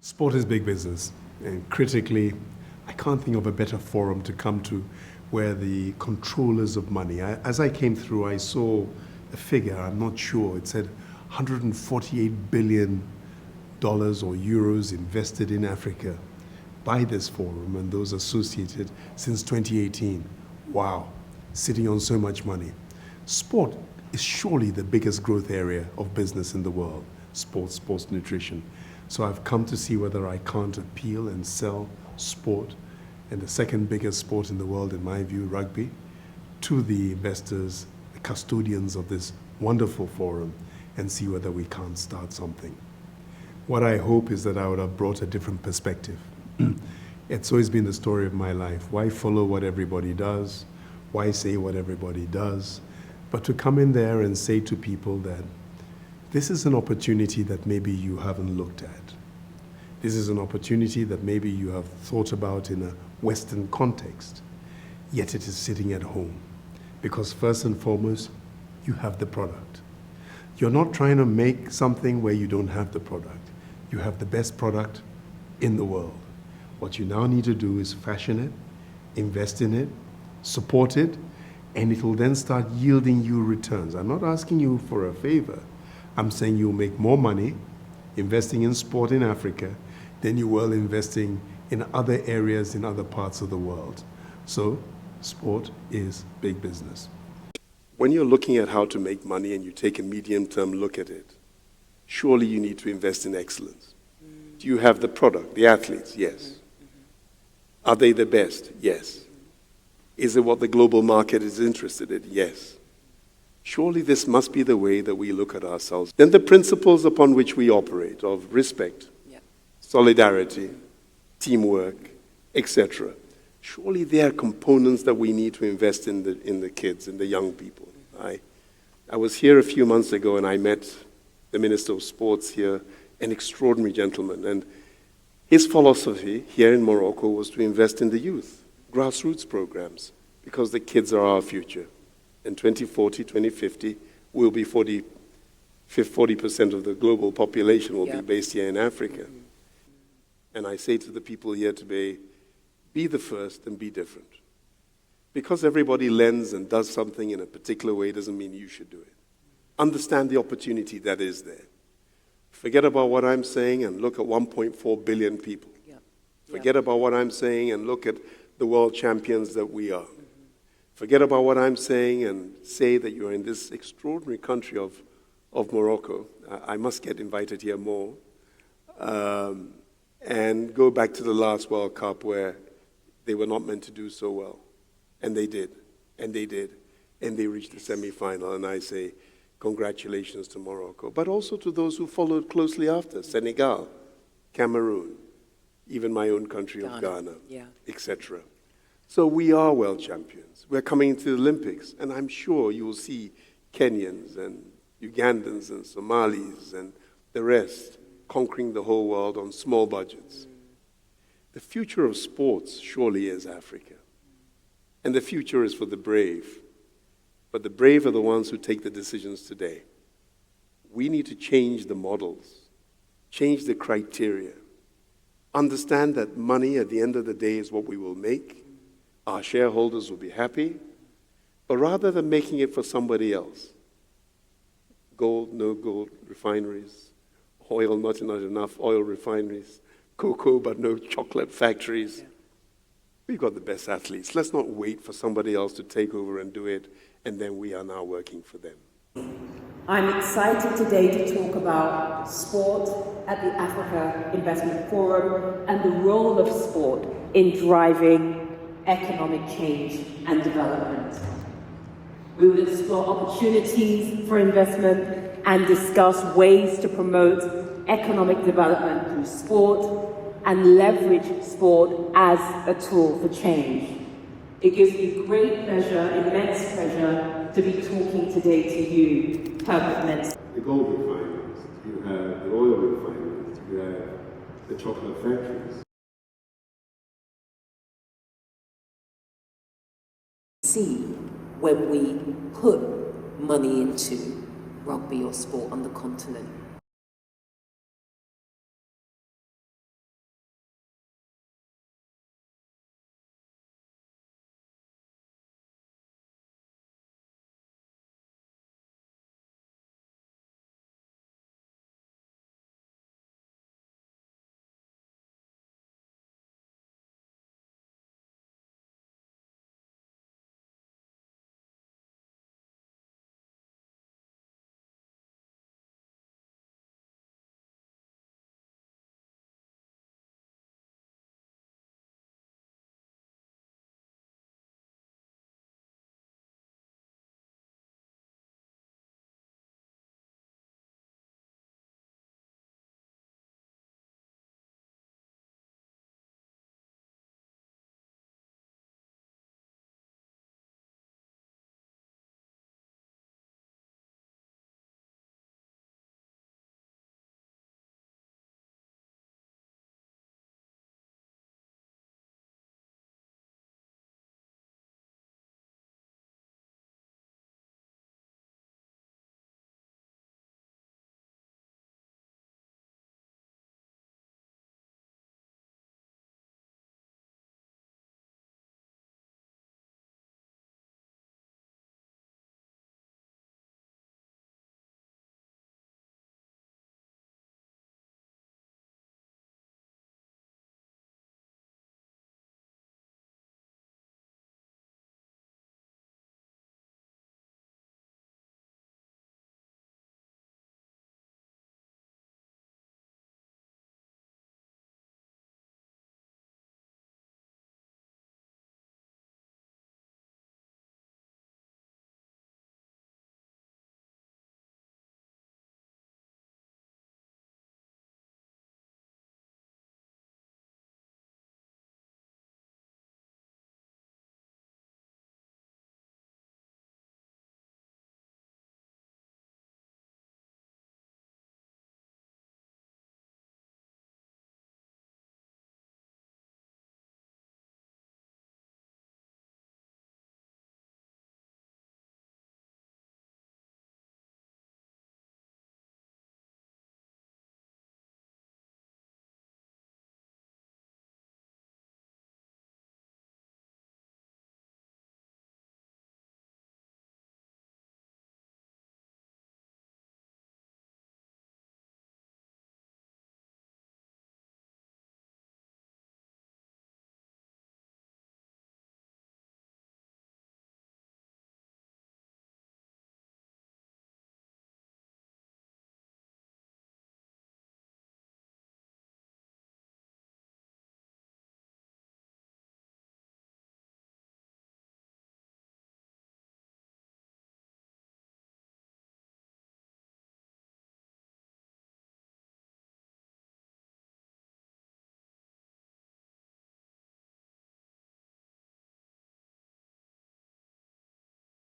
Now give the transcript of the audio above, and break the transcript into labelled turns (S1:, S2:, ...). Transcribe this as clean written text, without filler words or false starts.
S1: Sport is big business, and critically, I can't think of a better forum to come to where the controllers of money, as I came through, I saw a figure, I'm not sure, it said $148 billion or euros invested in Africa by this forum and those associated since 2018. Wow, sitting on so much money. Sport is surely the biggest growth area of business in the world, sports nutrition. So I've come to see whether I can't appeal and sell sport, and the second biggest sport in the world, in my view, rugby, to the investors, the custodians of this wonderful forum, and see whether we can't start something. What I hope is that I would have brought a different perspective. It's always been the story of my life. Why follow what everybody does? Why say what everybody does? But to come in there and say to people that this is an opportunity that maybe you haven't looked at. This is an opportunity that maybe you have thought about in a Western context, yet it is sitting at home. Because first and foremost, you have the product. You're not trying to make something where you don't have the product. You have the best product in the world. What you now need to do is fashion it, invest in it, support it, and it will then start yielding you returns. I'm not asking you for a favor. I'm saying you'll make more money investing in sport in Africa than you will investing in other areas in other parts of the world. So, sport is big business. When you're looking at how to make money and you take a medium-term look at it, surely you need to invest in excellence. Do you have the product, the athletes? Yes. Are they the best? Yes. Is it what the global market is interested in? Yes. Surely this must be the way that we look at ourselves. Then the principles upon which we operate of respect, solidarity, teamwork, etc. Surely they are components that we need to invest in the kids, in the young people. I was here a few months ago and I met the Minister of Sports here, an extraordinary gentleman. And his philosophy here in Morocco was to invest in the youth, grassroots programs, because the kids are our future. In 2040, 2050, we'll be 40% of the global population will be based here in Africa. And I say to the people here today, be the first and be different. Because everybody lends and does something in a particular way doesn't mean you should do it. Understand the opportunity that is there. Forget about what I'm saying and look at 1.4 billion people. Forget about what I'm saying and look at the world champions that we are. Forget about what I'm saying and say that you're in this extraordinary country of Morocco. I must get invited here more. And go back to the last World Cup where they were not meant to do so well. And they did. And they did. And they reached the semi-final. And I say, congratulations to Morocco. But also to those who followed closely after. Senegal, Cameroon, even my own country of Ghana, etc. So we are world champions. We're coming to the Olympics, and I'm sure you will see Kenyans and Ugandans and Somalis and the rest conquering the whole world on small budgets. The future of sports surely is Africa. And the future is for the brave. But the brave are the ones who take the decisions today. We need to change the models, change the criteria, understand that money at the end of the day is what we will make. Our shareholders will be happy, but rather than making it for somebody else, gold, no gold refineries, oil, not enough oil refineries, cocoa, but no chocolate factories. We've got the best athletes. Let's not wait for somebody else to take over and do it, and then we are now working for them.
S2: I'm excited today to talk about sport at the Africa Investment Forum and the role of sport in driving economic change and development. We will explore opportunities for investment and discuss ways to promote economic development through sport and leverage sport as a tool for change. It gives me great pleasure, immense pleasure, to be talking today to you, Herbert Mensah.
S1: The gold refineries, you have the oil refineries, you have the chocolate factories.
S3: See when we put money into rugby or sport on the continent.